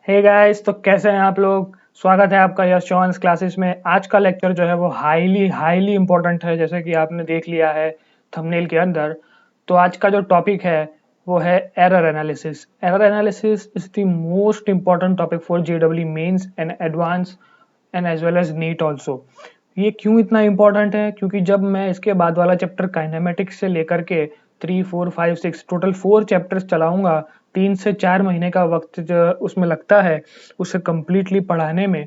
Hey guys, तो कैसे हैं आप लोग। स्वागत है आपका यश चौहान्स क्लासेस में। आज का लेक्चर जो है वो हाईली हाईली इंपॉर्टेंट है, जैसे कि आपने देख लिया है थंबनेल के अंदर। तो आज का जो टॉपिक है वो है error analysis. Error analysis is the most important topic for जेडब्ल्यू mains and advance and as well as NEET also. ये क्यों इतना इंपॉर्टेंट है? क्योंकि जब मैं इसके बाद वाला चैप्टर काइनेमेटिक्स से लेकर के 3, 4, 5, 6 टोटल 4 चैप्टर्स चलाऊंगा। 3 से 4 महीने का वक्त जो उसमें लगता है उसे कम्प्लीटली पढ़ाने में।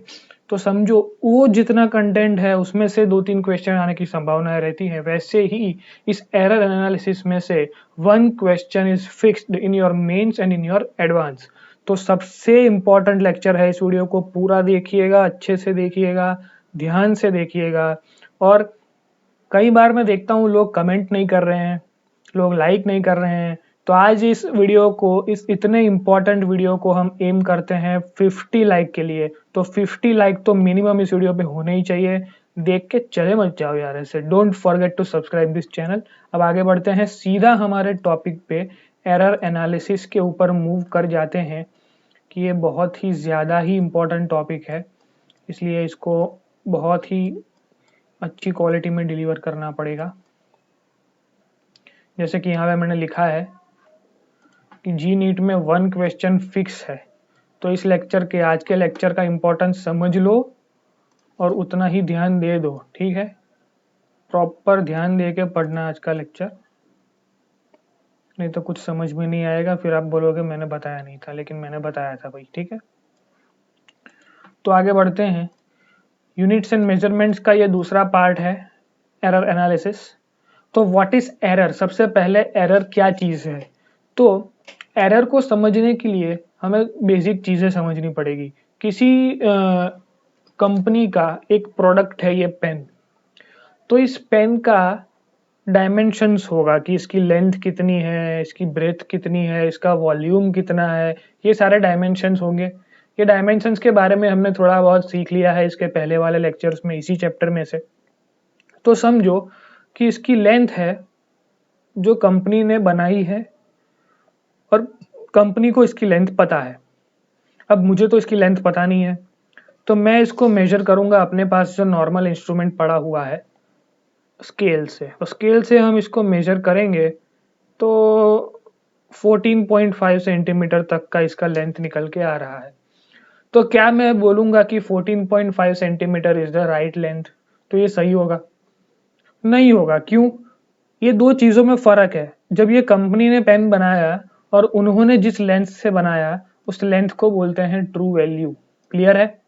तो समझो वो जितना कंटेंट है उसमें से 2-3 क्वेश्चन आने की संभावनाएं रहती है। वैसे ही इस एरर एनालिसिस में से 1 question is fixed in your mains and in your advance. तो सबसे इंपॉर्टेंट लेक्चर है, इस वीडियो को पूरा देखिएगा, अच्छे से देखिएगा, ध्यान से देखिएगा। और कई बार मैं देखता हूँ लोग कमेंट नहीं कर रहे हैं, लोग लाइक नहीं कर रहे हैं। तो आज इस वीडियो को, इस इतने इम्पोर्टेंट वीडियो को हम एम करते हैं 50 लाइक के लिए। तो 50 लाइक तो मिनिमम इस वीडियो पे होने ही चाहिए। देख के चले मत जाओ यार ऐसे। Don't forget to subscribe this channel. अब आगे बढ़ते हैं, सीधा हमारे टॉपिक पे एरर एनालिसिस के ऊपर मूव कर जाते हैं कि ये बहुत ही ज़्यादा ही इम्पोर्टेंट टॉपिक है, इसलिए इसको बहुत ही अच्छी क्वालिटी में डिलीवर करना पड़ेगा। जैसे कि यहाँ पे मैंने लिखा है कि जी नीट में 1 क्वेश्चन फिक्स है। तो इस लेक्चर के, आज के लेक्चर का इम्पोर्टेंस समझ लो और उतना ही ध्यान दे दो, ठीक है। प्रॉपर ध्यान दे के पढ़ना आज का लेक्चर, नहीं तो कुछ समझ में नहीं आएगा। फिर आप बोलोगे मैंने बताया नहीं था, लेकिन मैंने बताया था भाई, ठीक है। तो आगे बढ़ते हैं। यूनिट्स एंड मेजरमेंट्स का ये दूसरा पार्ट है, एरर एनालिसिस। तो व्हाट इज एरर? सबसे पहले एरर क्या चीज़ है? तो एरर को समझने के लिए हमें बेसिक चीज़ें समझनी पड़ेगी। किसी कंपनी का एक प्रोडक्ट है ये पेन। तो इस पेन का डायमेंशंस होगा कि इसकी लेंथ कितनी है, इसकी ब्रेथ कितनी है, इसका वॉल्यूम कितना है, ये सारे डायमेंशंस होंगे। ये डायमेंशंस के बारे में हमने थोड़ा बहुत सीख लिया है इसके पहले वाले लेक्चर्स में, इसी चैप्टर में से। तो समझो कि इसकी लेंथ है जो कंपनी ने बनाई है, और कंपनी को इसकी लेंथ पता है। अब मुझे तो इसकी लेंथ पता नहीं है, तो मैं इसको मेजर करूंगा अपने पास जो नॉर्मल इंस्ट्रूमेंट पड़ा हुआ है, स्केल से। तो स्केल से हम इसको मेजर करेंगे तो 14.5 सेंटीमीटर तक का इसका लेंथ निकल के आ रहा है। तो क्या मैं बोलूंगा कि 14.5 centimetre is the right length? तो ये सही होगा? नहीं होगा। क्यों? ये दो चीज़ों में फ़र्क है। जब ये कंपनी ने पेन बनाया और उन्होंने जिस लेंथ से बनाया, उस लेंथ को बोलते हैं ट्रू वैल्यू। क्लियर है?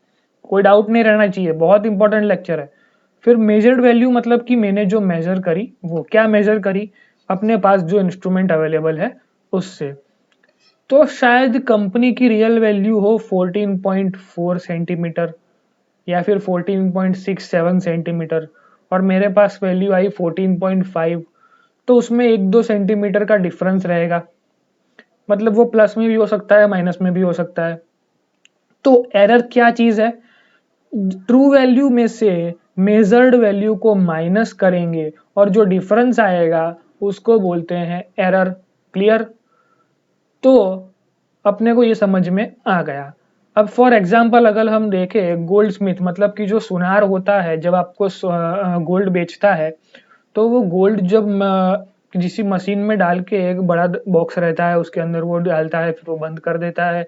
कोई डाउट नहीं रहना चाहिए, बहुत इंपॉर्टेंट लेक्चर है। फिर मेजर्ड वैल्यू मतलब कि मैंने जो मेजर करी, वो क्या मेजर करी? अपने पास जो इंस्ट्रूमेंट अवेलेबल है उससे। तो शायद कंपनी की रियल वैल्यू हो 14.4 सेंटीमीटर या फिर 14.67 सेंटीमीटर, और मेरे पास वैल्यू आई 14.5। तो उसमें 1-2 सेंटीमीटर का डिफरेंस रहेगा, मतलब वो प्लस में भी हो सकता है, माइनस में भी हो सकता है। तो एरर क्या चीज है? ट्रू वैल्यू में से मेजर्ड वैल्यू को माइनस करेंगे और जो डिफरेंस आएगा उसको बोलते हैं एरर। क्लियर? तो अपने को ये समझ में आ गया। अब फॉर एग्जाम्पल अगर हम देखें, गोल्ड स्मिथ मतलब कि जो सुनार होता है, जब आपको गोल्ड बेचता है, तो वो गोल्ड जब किसी मशीन में डाल के, एक बड़ा बॉक्स रहता है उसके अंदर वो डालता है, फिर वो बंद कर देता है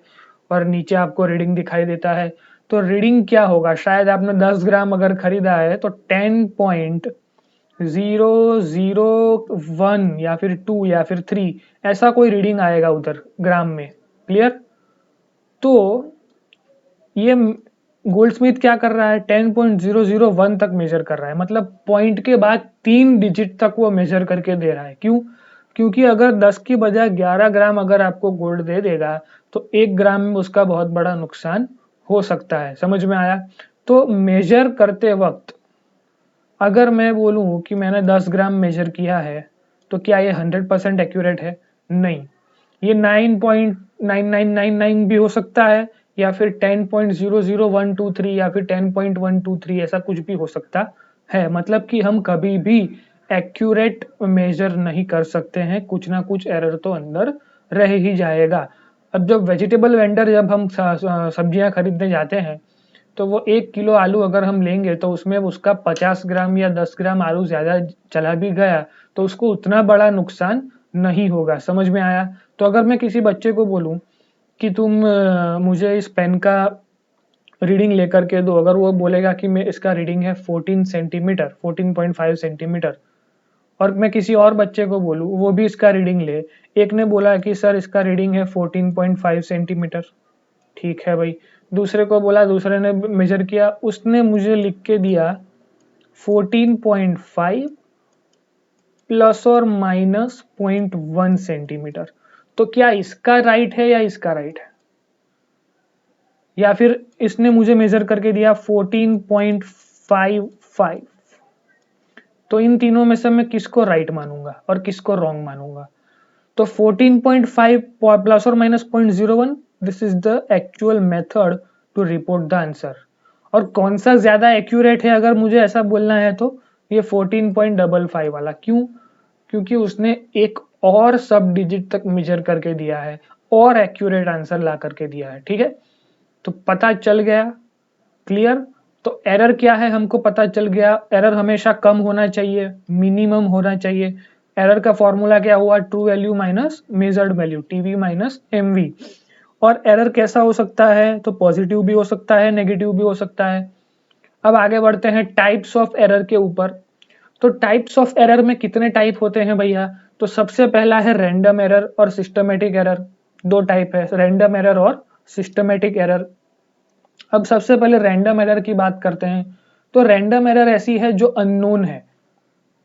और नीचे आपको रीडिंग दिखाई देता है। तो रीडिंग क्या होगा? शायद आपने 10 ग्राम अगर खरीदा है तो 10.001 या फिर 2 या फिर 3 ऐसा कोई रीडिंग आएगा उधर ग्राम में। क्लियर? तो ये गोल्डस्मिथ क्या कर रहा है? 10.001 तक मेजर कर रहा है, मतलब पॉइंट के बाद 3 डिजिट तक वो मेजर करके दे रहा है। क्यों? क्योंकि अगर 10 की बजाय 11 ग्राम अगर आपको गोल्ड दे देगा तो 1 ग्राम में उसका बहुत बड़ा नुकसान हो सकता है। समझ में आया? तो मेजर करते वक्त अगर मैं बोलूं कि मैंने 10 ग्राम मेजर किया है, तो क्या ये 100% एक्यूरेट है? नहीं। ये 9.9999 भी हो सकता है, या फिर 10.00123 या फिर 10.123, ऐसा कुछ भी हो सकता है। मतलब कि हम कभी भी एक्यूरेट मेजर नहीं कर सकते हैं, कुछ ना कुछ एरर तो अंदर रह ही जाएगा। अब जब वेजिटेबल वेंडर जब हम सब्जियां खरीदने जाते हैं तो वो 1 किलो आलू अगर हम लेंगे तो उसमें उसका 50 ग्राम या 10 ग्राम आलू ज्यादा चला भी गया तो उसको उतना बड़ा नुकसान नहीं होगा। समझ में आया? तो अगर मैं किसी बच्चे को बोलूं कि तुम मुझे इस पेन का रीडिंग लेकर के दो, अगर वो बोलेगा कि मैं इसका रीडिंग है 14 सेंटीमीटर 14.5 सेंटीमीटर, और मैं किसी और बच्चे को बोलूं वो भी इसका रीडिंग ले, एक ने बोला कि सर इसका रीडिंग है 14.5 सेंटीमीटर, ठीक है भाई। दूसरे को बोला, दूसरे ने मेजर किया, उसने मुझे लिख के दिया 14.5 प्लस और माइनस 0.1 सेंटीमीटर। तो क्या इसका राइट है या इसका राइट है? या फिर इसने मुझे मेजर करके दिया 14.55, तो इन तीनों में से मैं किसको राइट मानूंगा और किसको रॉन्ग मानूंगा? तो 14.5 प्लस और minus 0.01, this is the actual method to report the answer. और कौन सा ज्यादा एक्यूरेट है अगर मुझे ऐसा बोलना है तो ये 14.55 वाला। क्यों? क्योंकि उसने एक और सब डिजिट तक मेजर करके दिया है और एक्यूरेट आंसर ला करके दिया है। ठीक है, तो पता चल गया, क्लियर? तो एरर क्या है हमको पता चल गया। एरर हमेशा कम होना चाहिए, मिनिमम होना चाहिए। एरर का फॉर्मूला क्या हुआ? True value minus measured value, TV minus MV. और एरर कैसा हो सकता है? तो पॉजिटिव भी हो सकता है, नेगेटिव भी हो सकता है। अब आगे बढ़ते हैं टाइप्स ऑफ एरर के ऊपर। तो टाइप्स ऑफ एरर में कितने टाइप होते हैं भैया? तो सबसे पहला है रैंडम एरर और सिस्टमेटिक एरर। दो टाइप है, रैंडम एरर और सिस्टमेटिक एरर। अब सबसे पहले रैंडम एरर की बात करते हैं। तो रैंडम एरर ऐसी है जो अननोन है,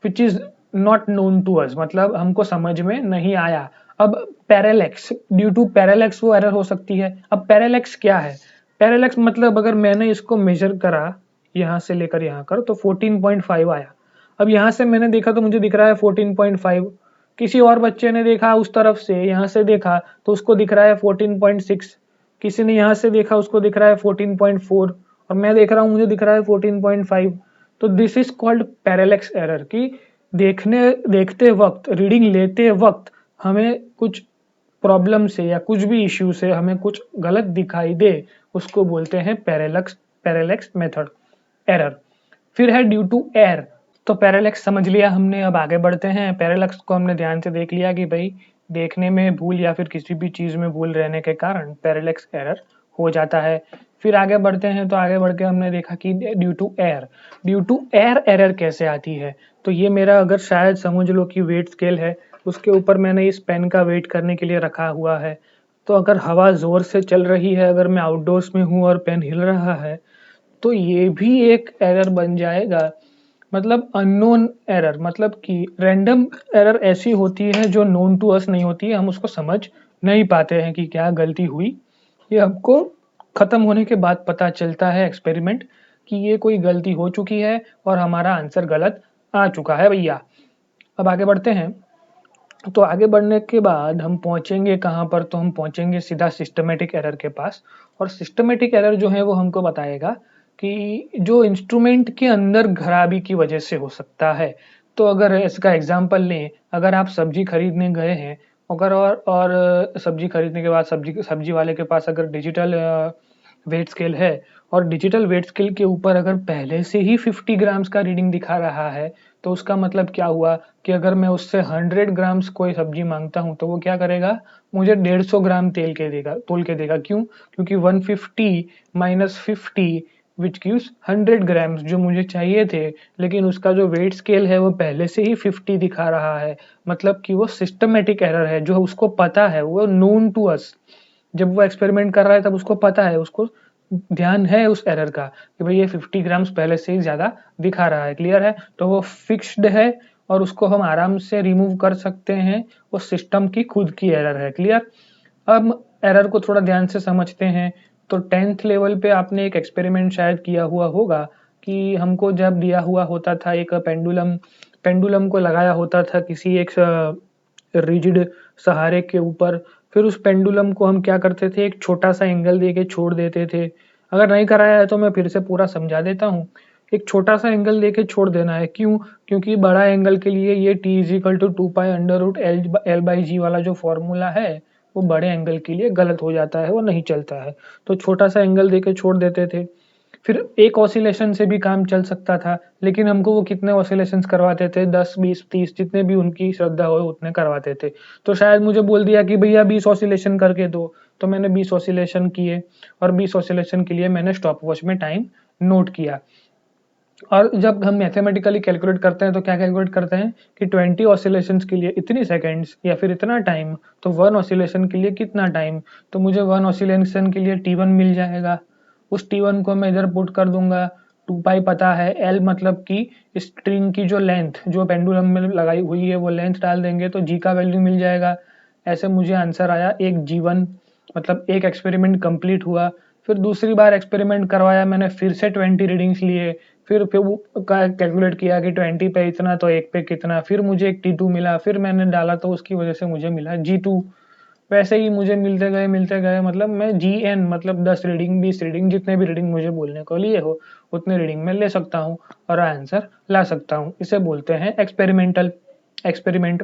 which is not known to us, मतलब हमको समझ में नहीं आया। अब पैरेलैक्स, ड्यू टू पैरेलैक्स वो एरर हो सकती है। अब पैरेलैक्स क्या है? पैरेलैक्स मतलब अगर मैंने इसको मेजर करा यहां से लेकर यहां कर तो 14.5 आया। अब यहां से मैंने देखा तो मुझे दिख रहा है 14.5, किसी और बच्चे ने देखा उस तरफ से, यहां से देखा तो उसको दिख रहा है 14.6, किसी ने यहां से देखा उसको दिख रहा है 14.4, और मैं देख रहा हूं मुझे दिख रहा है 14.5। तो this is called parallax error की देखते वक्त, रीडिंग लेते वक्त हमें कुछ प्रॉब्लम से या कुछ भी इश्यू से हमें कुछ गलत दिखाई दे, उसको बोलते हैं पैरेलैक्स मेथड एरर। फिर है ड्यू टू एयर। तो पैरेलैक्स समझ लिया हमने, अब आगे बढ़ते हैं। पैरेलैक्स को हमने ध्यान से देख लिया कि भाई देखने में भूल या फिर किसी भी चीज में भूल रहने के कारण पैरेलैक्स एरर हो जाता है। फिर आगे बढ़ते हैं, तो आगे बढ़ के हमने देखा कि ड्यू टू एयर एरर कैसे आती है। तो ये मेरा अगर शायद समझ लो कि वेट स्केल है, उसके ऊपर मैंने इस पेन का वेट करने के लिए रखा हुआ है। तो अगर हवा जोर से चल रही है, अगर मैं आउटडोर्स में हूँ और पेन हिल रहा है, तो ये भी एक एरर बन जाएगा। मतलब अननोन एरर, मतलब कि रैंडम एरर ऐसी होती है जो नोन टू अस नहीं होती है, हम उसको समझ नहीं पाते हैं कि क्या गलती हुई। ये हमको खत्म होने के बाद पता चलता है एक्सपेरिमेंट कि ये कोई गलती हो चुकी है और हमारा आंसर गलत आ चुका है भैया। अब आगे बढ़ते हैं। तो आगे बढ़ने के बाद हम पहुंचेंगे कहाँ पर? तो हम पहुंचेंगे सीधा सिस्टमेटिक एरर के पास। और सिस्टमेटिक एरर जो है वो हमको बताएगा कि जो इंस्ट्रूमेंट के अंदर खराबी की वजह से हो सकता है। तो अगर इसका एग्जांपल लें, अगर आप सब्जी खरीदने गए हैं, अगर और सब्जी खरीदने के बाद सब्जी सब्जी वाले के पास अगर डिजिटल वेट स्केल है, और डिजिटल वेट स्केल के ऊपर अगर पहले से ही 50 ग्राम्स का रीडिंग दिखा रहा है, तो उसका मतलब क्या हुआ कि अगर मैं उससे 100 ग्राम्स कोई सब्जी मांगता हूं तो वो क्या करेगा? मुझे 150 ग्राम तोल के देगा। क्यों? क्योंकि 150 माइनस 50 विच गिव्स 100 ग्राम्स जो मुझे चाहिए थे, लेकिन उसका जो वेट स्केल है वो पहले से ही 50 दिखा रहा है। मतलब कि वो सिस्टमेटिक एरर है, जो उसको पता है, वो नोन टू अस। जब वो एक्सपेरिमेंट कर रहा है तब उसको पता है, उसको ध्यान है उस एरर का कि भाई ये 50 ग्राम्स पहले से ही ज्यादा दिखा रहा है। क्लियर है? तो वो फिक्स्ड है और उसको हम आराम से रिमूव कर सकते हैं, वो सिस्टम की खुद की एरर है। क्लियर? अब एरर को थोड़ा ध्यान से समझते हैं। तो 10th लेवल पे आपने एक एक्सपेरिमेंट शायद किया हुआ होगा कि हमको जब दिया हुआ होता था एक पेंडुलम, पेंडुलम को लगाया होता था किसी एक रिजिड सहारे के ऊपर, फिर उस पेंडुलम को हम क्या करते थे? एक छोटा सा एंगल दे के छोड़ देते थे। अगर नहीं कराया है तो मैं फिर से पूरा समझा देता हूँ। एक छोटा सा एंगल देके छोड़ देना है। क्यों? क्योंकि बड़ा एंगल के लिए ये t is equal to 2 pi under root L by G वाला जो फॉर्मूला है वो बड़े एंगल के लिए गलत हो जाता है, वो नहीं चलता है। तो छोटा सा एंगल देके छोड़ देते थे। फिर एक ऑसिलेशन से भी काम चल सकता था, लेकिन हमको वो कितने ऑसिलेशंस करवाते थे, 10, 20, 30 जितने भी उनकी श्रद्धा हो उतने करवाते थे। तो शायद मुझे बोल दिया कि भैया 20 ऑसिलेशन करके दो, तो मैंने 20 ऑसिलेशन किए और 20 ऑसिलेशन के लिए मैंने स्टॉप वॉच में टाइम नोट किया। और जब हम मैथमेटिकली कैलकुलेट करते हैं तो क्या कैलकुलेट करते हैं कि 20 ऑसिलेशंस के लिए इतनी सेकंड्स या फिर इतना टाइम, तो 1 ऑसिलेशन के लिए कितना टाइम, तो मुझे 1 ऑसिलेशन के लिए T1 मिल जाएगा। उस T1 को मैं इधर पुट कर दूंगा, 2 पाई पता है, L मतलब कि स्ट्रिंग की जो लेंथ जो पेंडुलम में लगाई हुई है वो लेंथ डाल देंगे तो G का वैल्यू मिल जाएगा। ऐसे मुझे आंसर आया एक G1, मतलब एक एक्सपेरिमेंट कंप्लीट हुआ। फिर दूसरी बार एक्सपेरिमेंट करवाया मैंने, फिर से 20 रीडिंग्स लिए, फिर वो कैलकुलेट किया कि 20 पे इतना तो एक पे कितना, फिर मुझे एक T2 मिला, फिर मैंने डाला तो उसकी वजह से मुझे मिला G2। वैसे ही मुझे मिलते गए, मतलब मैं GN मतलब 10 रीडिंग 20 रीडिंग जितने भी रीडिंग मुझे बोलने को लिए हो उतने रीडिंग में ले सकता हूँ और आंसर ला सकता हूँ। इसे बोलते हैं एक्सपेरिमेंट।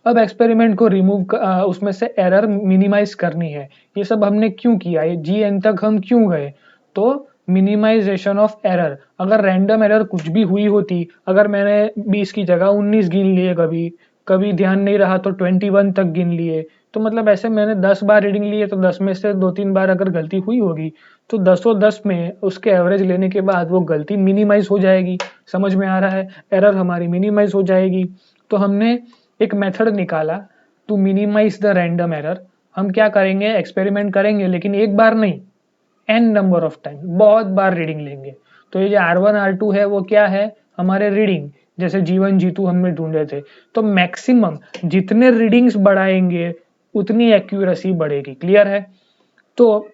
अब एक्सपेरिमेंट को उसमें से एरर मिनिमाइज करनी है। ये सब हमने क्यों किया, ये GN तक हम क्यों गए, तो मिनिमाइजेशन ऑफ एरर। अगर रैंडम एरर कुछ भी हुई होती, अगर मैंने 20 की जगह 19 गिन लिए, कभी कभी ध्यान नहीं रहा तो 21 तक गिन लिए, तो मतलब ऐसे मैंने 10 बार रीडिंग लिए तो 10 में से 2-3 बार अगर गलती हुई होगी तो 10 में उसके एवरेज लेने के बाद वो गलती मिनिमाइज हो जाएगी। समझ में आ रहा है, एरर हमारी मिनिमाइज हो जाएगी। तो हमने एक मेथड निकाला to minimize the random error. हम क्या करेंगे, एक्सपेरिमेंट करेंगे लेकिन एक बार नहीं, एन नंबर ऑफ टाइम, बहुत बार रीडिंग लेंगे। तो ये जो R1 R2 है वो क्या है, हमारे रीडिंग, जैसे G1 G2 हमने ढूंढे थे। तो मैक्सिमम जितने रीडिंग्स बढ़ाएंगे उतनी एक्यूरेसी बढ़ेगी। क्लियर है। तो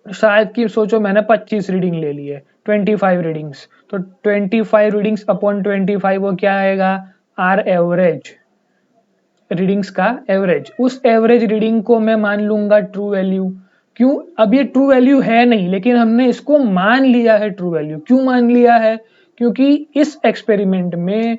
शायद कि सोचो मैंने 25 रीडिंग ले ली है, 25 रीडिंग्स, तो 25 रीडिंग्स अपॉन 25 वो क्या आएगा, आर एवरेज, रीडिंग्स का एवरेज। उस एवरेज रीडिंग को मैं मान लूंगा ट्रू वैल्यू। क्यों, अब ये ट्रू वैल्यू है नहीं लेकिन हमने इसको मान लिया है ट्रू वैल्यू। क्यों मान लिया है, क्योंकि इस एक्सपेरिमेंट में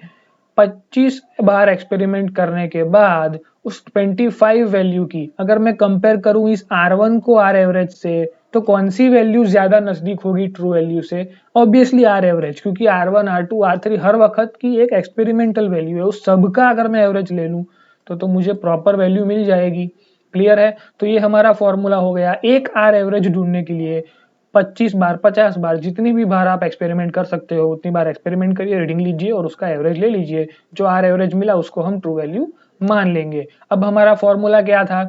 25 बार एक्सपेरिमेंट करने के बाद उस 25 वैल्यू की अगर मैं कंपेयर करूं इस R1 को आर एवरेज से, तो कौन सी वैल्यू ज्यादा नजदीक होगी ट्रू वैल्यू से, ऑब्वियसली आर एवरेज, क्योंकि R1 R2 R3 हर वक्त की एक एक्सपेरिमेंटल वैल्यू है, उस सबका अगर मैं एवरेज ले लूं तो मुझे प्रॉपर वैल्यू मिल जाएगी। क्लियर है। तो ये हमारा फॉर्मूला हो गया। एक आर एवरेज ढूंढने के लिए 25 बार 50 बार जितनी भी बार आप एक्सपेरिमेंट कर सकते हो उतनी बार एक्सपेरिमेंट करिए, रीडिंग लीजिए और उसका एवरेज ले लीजिए। जो आर एवरेज मिला उसको हम ट्रू वैल्यू मान लेंगे। अब हमारा फॉर्मूला क्या था,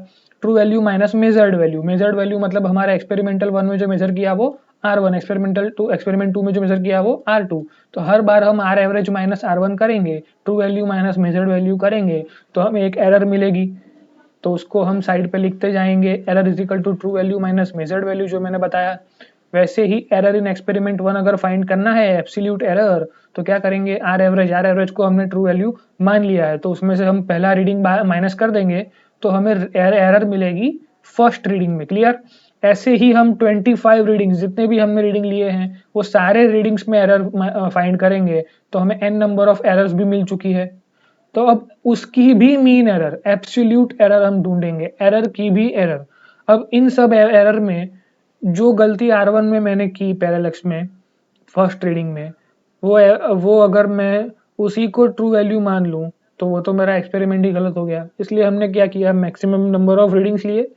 true value minus measured value. Measured value मतलब हमारा एक्सपेरिमेंटल 1 में जो मेजर किया वो R1, एक्सपेरिमेंट 2 में जो मेजर किया वो R2। तो हर बार हम आर एवरेज माइनस R1 करेंगे, true value minus measured value करेंगे तो हमें एक एरर मिलेगी। तो उसको हम साइड पे लिखते जाएंगे, error is equal to true value minus measured value जो मैंने बताया। वैसे ही एरर इन एक्सपेरिमेंट 1 अगर फाइंड करना है, एब्सोल्यूट एरर, तो क्या करेंगे, आर एवरेज को हमने ट्रू वैल्यू मान लिया है तो उसमें से हम पहला रीडिंग माइनस कर देंगे तो हमें एरर मिलेगी फर्स्ट रीडिंग में। क्लियर। ऐसे ही हम 25 रीडिंग्स जितने भी हमने रीडिंग लिए हैं वो सारे रीडिंग्स में एरर फाइंड करेंगे तो हमें एन नंबर ऑफ एरर्स भी मिल चुकी है। तो अब उसकी भी मीन एरर, एब्सोल्यूट एरर हम ढूंढेंगे, एरर की भी एरर। अब इन सब एरर में जो गलती R1 में मैंने की पैरेलक्स में फर्स्ट रीडिंग में, वो अगर मैं उसी को ट्रू वैल्यू मान लूं तो वो तो मेरा एक्सपेरिमेंट ही गलत हो गया। इसलिए हमने क्या किया, मैक्सिमम नंबर ऑफ रीडिंग्स लिए,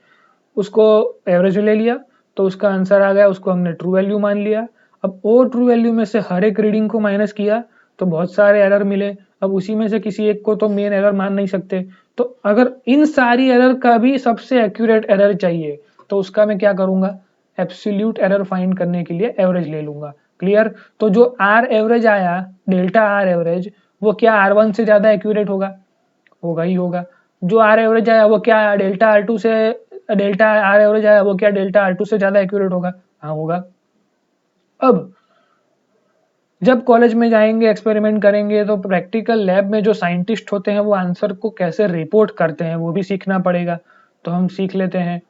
उसको एवरेज ले लिया तो उसका आंसर आ गया, उसको हमने ट्रू वैल्यू मान लिया। अब वो ट्रू वैल्यू में से हर एक रीडिंग को माइनस किया तो बहुत सारे एरर मिले। अब उसी में से किसी एक को तो मेन एरर मान नहीं सकते, तो अगर इन सारी एरर का भी सबसे एक्यूरेट एरर चाहिए तो उसका मैं क्या करूंगा, एब्सोल्यूट एरर फाइंड करने के लिए एवरेज ले लूंगा। क्लियर। तो जो आर एवरेज आया, डेल्टा आर एवरेज, वो क्या R1 से ज्यादा एक्यूरेट होगा, होगा ही होगा। जो आर एवरेज आया वो क्या आया, डेल्टा आर एवरेज आया वो क्या डेल्टा R2 से ज्यादा एक्यूरेट होगा, हाँ होगा। अब जब कॉलेज में जाएंगे एक्सपेरिमेंट करेंगे तो प्रैक्टिकल लैब में जो साइंटिस्ट होते हैं वो आंसर को कैसे रिपोर्ट करते हैं वो भी सीखना पड़ेगा। तो हम सीख लेते हैं।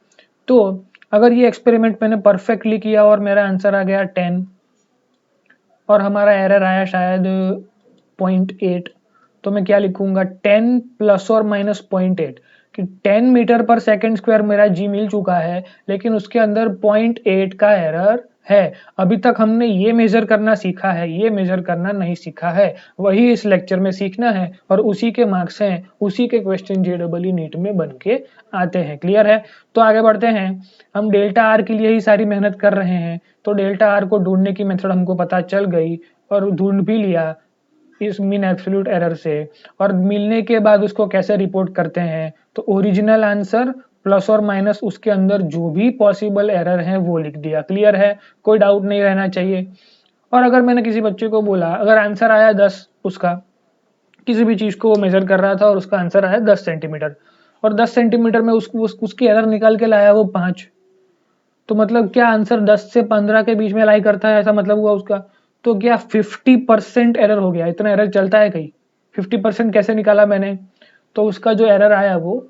तो अगर ये एक्सपेरिमेंट मैंने परफेक्टली किया और मेरा आंसर आ गया 10 और हमारा एरर आया शायद 0.8, तो मैं क्या लिखूंगा, 10 प्लस और माइनस 0.8। कि 10 मीटर पर सेकंड स्क्वायर मेरा जी मिल चुका है, लेकिन उसके अंदर 0.8 का एरर है। अभी तक हमने ये मेजर करना सीखा है, ये मेजर करना नहीं सीखा है, वही इस लेक्चर में सीखना है और उसी के मार्क्स हैं, उसी के क्वेश्चन जेईई नीट में बन के आते हैं। क्लियर है? तो आगे बढ़ते हैं। हम डेल्टा आर के लिए ही सारी मेहनत कर रहे हैं, तो डेल्टा आर को ढूंढने की मेथड हमको पता चल गई और ढूंढ भी लिया इस मीन एब्सोल्यूट एरर से। और मिलने के बाद उसको कैसे रिपोर्ट करते हैं, तो ओरिजिनल आंसर प्लस और माइनस उसके अंदर जो भी पॉसिबल एरर है वो लिख दिया। क्लियर है? कोई डाउट नहीं रहना चाहिए। और अगर मैंने किसी बच्चे को बोला, अगर आंसर आया 10, उसका किसी भी चीज को वो मेजर कर रहा था और उसका आंसर आया 10 सेंटीमीटर, और 10 सेंटीमीटर में उसकी एरर निकाल के लाया वो 5, तो मतलब क्या आंसर 10 से 15 के बीच में लाई करता है, ऐसा मतलब हुआ उसका। तो क्या 50% एरर हो गया? इतना एरर चलता है कहीं? 50% कैसे निकाला मैंने? तो उसका जो एरर आया वो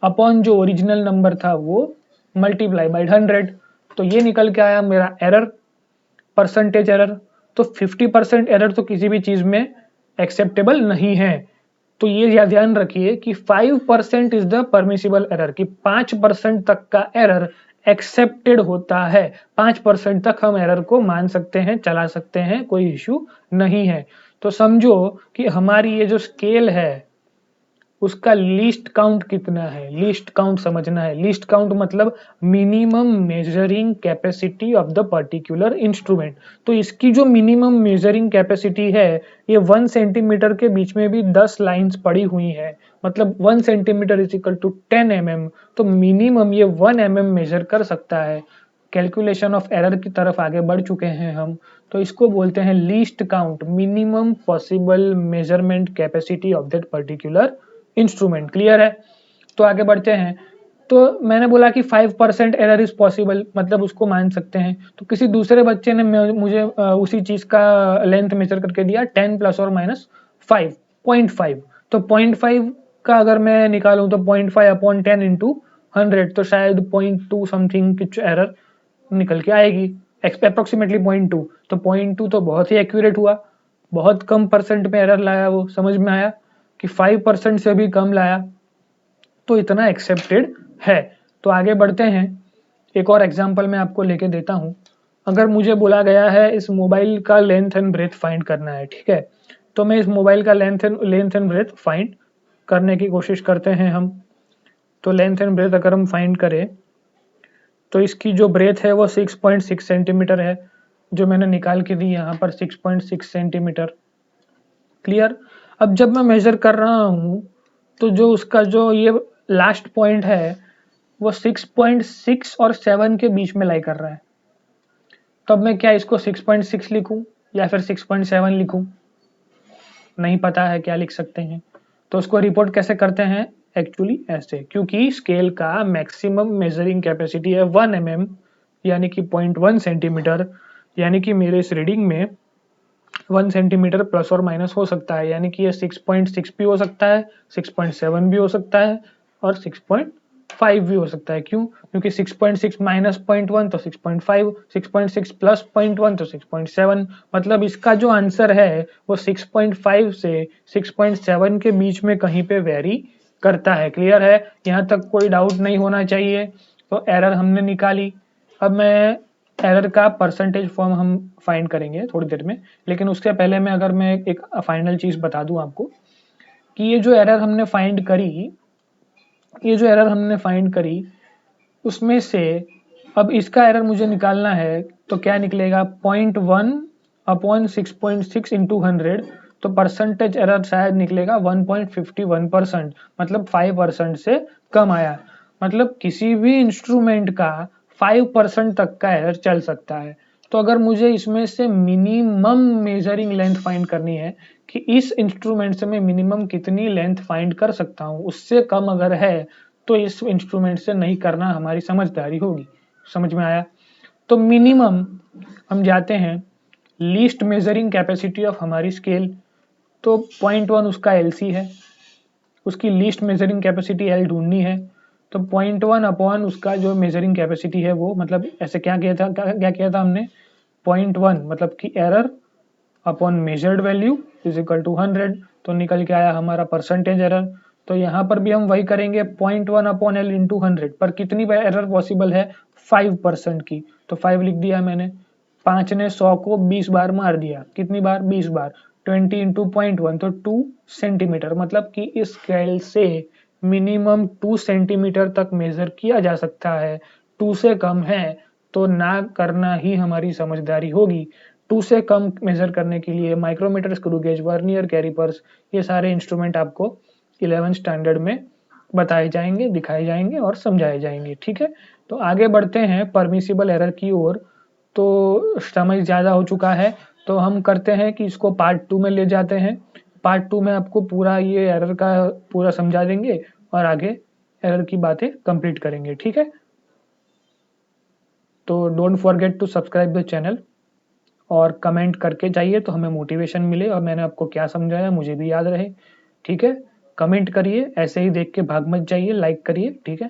अपॉन जो ओरिजिनल नंबर था वो मल्टीप्लाई बाय 100, तो ये निकल के आया मेरा एरर, परसेंटेज एरर। तो 50% एरर तो किसी भी चीज में एक्सेप्टेबल नहीं है। तो ये ध्यान रखिए कि 5% इज द परमिसिबल एरर, कि 5% तक का एरर एक्सेप्टेड होता है। 5% तक हम एरर को मान सकते हैं, चला सकते हैं, कोई इश्यू नहीं है। तो समझो कि हमारी ये जो स्केल है उसका लीस्ट काउंट कितना है, लीस्ट काउंट समझना है। लीस्ट काउंट मतलब minimum measuring capacity of the particular instrument. तो इसकी जो मिनिमम मेजरिंग कैपेसिटी है, ये 1 सेंटीमीटर के बीच में भी 10 लाइंस पड़ी हुई है, मतलब 1 centimetre is equal to 10 mm। तो मिनिमम ये 1 mm मेजर कर सकता है। कैलकुलेशन ऑफ एरर की तरफ आगे बढ़ चुके हैं हम, तो इसको बोलते हैं least count, minimum possible measurement capacity of that particular instrument. Clear है? तो आगे बढ़ते हैं। तो मैंने बोला कि 5% एरर इज पॉसिबल, मतलब उसको मान सकते हैं। तो किसी दूसरे बच्चे ने मुझे उसी चीज का लेंथ मेजर करके दिया 10 प्लस और माइनस 5, 0.5। तो 0.5 का अगर मैं निकालूं तो 0.5 अपॉन 10 इंटू 100, तो शायद 0.2 समथिंग कुछ एरर निकल के आएगी, अप्रोक्सीमेटली 0.2। तो 0.2 तो बहुत ही एक्यूरेट हुआ, बहुत कम परसेंट में एरर लाया वो। समझ में आया कि 5% से भी कम लाया, तो इतना एक्सेप्टेड है। तो आगे बढ़ते हैं। एक और एग्जांपल मैं आपको लेके देता हूं। अगर मुझे बोला गया है इस मोबाइल का लेंथ एंड ब्रेथ फाइंड करना है, ठीक है, तो मैं इस मोबाइल का लेंथ एंड ब्रेथ फाइंड करने की कोशिश करते हैं हम। तो लेंथ एंड ब्रेथ अगर हम फाइंड करें तो इसकी जो ब्रेथ है वो 6.6 सेंटीमीटर है, जो मैंने निकाल के दी यहाँ पर 6.6 सेंटीमीटर। क्लियर? अब जब मैं मेजर कर रहा हूँ तो जो उसका जो ये लास्ट पॉइंट है वो 6.6 और 7 के बीच में लाई कर रहा है। तब मैं क्या इसको 6.6 लिखूं या फिर 6.7 लिखूं? नहीं पता है क्या लिख सकते हैं। तो उसको रिपोर्ट कैसे करते हैं? एक्चुअली ऐसे, क्योंकि स्केल का मैक्सिमम मेजरिंग कैपेसिटी है 1 mm, यानी कि 0.1 सेंटीमीटर, यानी कि मेरे इस रीडिंग में 1 सेंटीमीटर प्लस और माइनस हो सकता है, यानी कि ये 6.6 भी हो सकता है, 6.7 भी हो सकता है और 6.5 भी हो सकता है। क्यों? क्योंकि 6.6 माइनस 0.1 तो 6.5, 6.6 प्लस 0.1 तो 6.7, मतलब इसका जो आंसर है वो 6.5 से 6.7 के बीच में कहीं पे वेरी करता है। क्लियर है? यहाँ तक कोई डाउट नहीं होना चाहिए। तो एरर हमने निकाली। अब मैं एरर का परसेंटेज फॉर्म हम फाइंड करेंगे थोड़ी देर में, लेकिन उससे पहले मैं एक फाइनल चीज बता दूं आपको कि ये जो एरर हमने फाइंड करी उसमें से अब इसका एरर मुझे निकालना है, तो क्या निकलेगा? 0.1 अपॉन 6.6 इंटू 100, तो परसेंटेज एरर शायद निकलेगा 1.51%, मतलब 5% से कम आया। मतलब किसी भी इंस्ट्रूमेंट का 5% तक का एरर चल सकता है। तो अगर मुझे इसमें से मिनिमम मेजरिंग लेंथ फाइंड करनी है कि इस इंस्ट्रूमेंट से मैं मिनिमम कितनी लेंथ फाइंड कर सकता हूँ, उससे कम अगर है तो इस इंस्ट्रूमेंट से नहीं करना हमारी समझदारी होगी। समझ में आया? तो मिनिमम हम जाते हैं लीस्ट मेजरिंग कैपेसिटी ऑफ हमारी स्केल, तो 0.1 उसका एलसी है, उसकी लीस्ट मेजरिंग कैपेसिटी एल ढूंढनी है। तो 0.1 अपॉन उसका जो मेजरिंग कैपेसिटी है वो, मतलब ऐसे क्या किया था हमने? 0.1 मतलब कि error upon measured value is equal to 100, तो निकल के आया हमारा परसेंटेज एरर। तो यहाँ पर भी हम वही करेंगे 0.1/L इंटू 100, पर कितनी एरर पॉसिबल है 5% की, तो 5 लिख दिया मैंने। 5 ने 100 को 20 बार मार दिया, कितनी बार 20 बार, 20 इंटू 0.1 तो 2 सेंटीमीटर, मतलब कि इस स्केल से मिनिमम 2 सेंटीमीटर तक मेजर किया जा सकता है। 2 से कम है तो ना करना ही हमारी समझदारी होगी। 2 से कम मेजर करने के लिए micrometer, screw gauge, vernier calipers, ये सारे इंस्ट्रूमेंट आपको 11th स्टैंडर्ड में बताए जाएंगे, दिखाए जाएंगे और समझाए जाएंगे। ठीक है, तो आगे बढ़ते हैं परमिसिबल एरर की ओर। तो समय ज़्यादा हो चुका है, तो हम करते हैं कि इसको पार्ट 2 में ले जाते हैं। पार्ट 2 में आपको पूरा ये एरर का पूरा समझा देंगे और आगे एरर की बातें कंप्लीट करेंगे। ठीक है, तो don't forget to subscribe the channel और कमेंट करके जाइए तो हमें मोटिवेशन मिले और मैंने आपको क्या समझाया मुझे भी याद रहे। ठीक है, कमेंट करिए, ऐसे ही देख के भाग मत जाइए, लाइक करिए। ठीक है।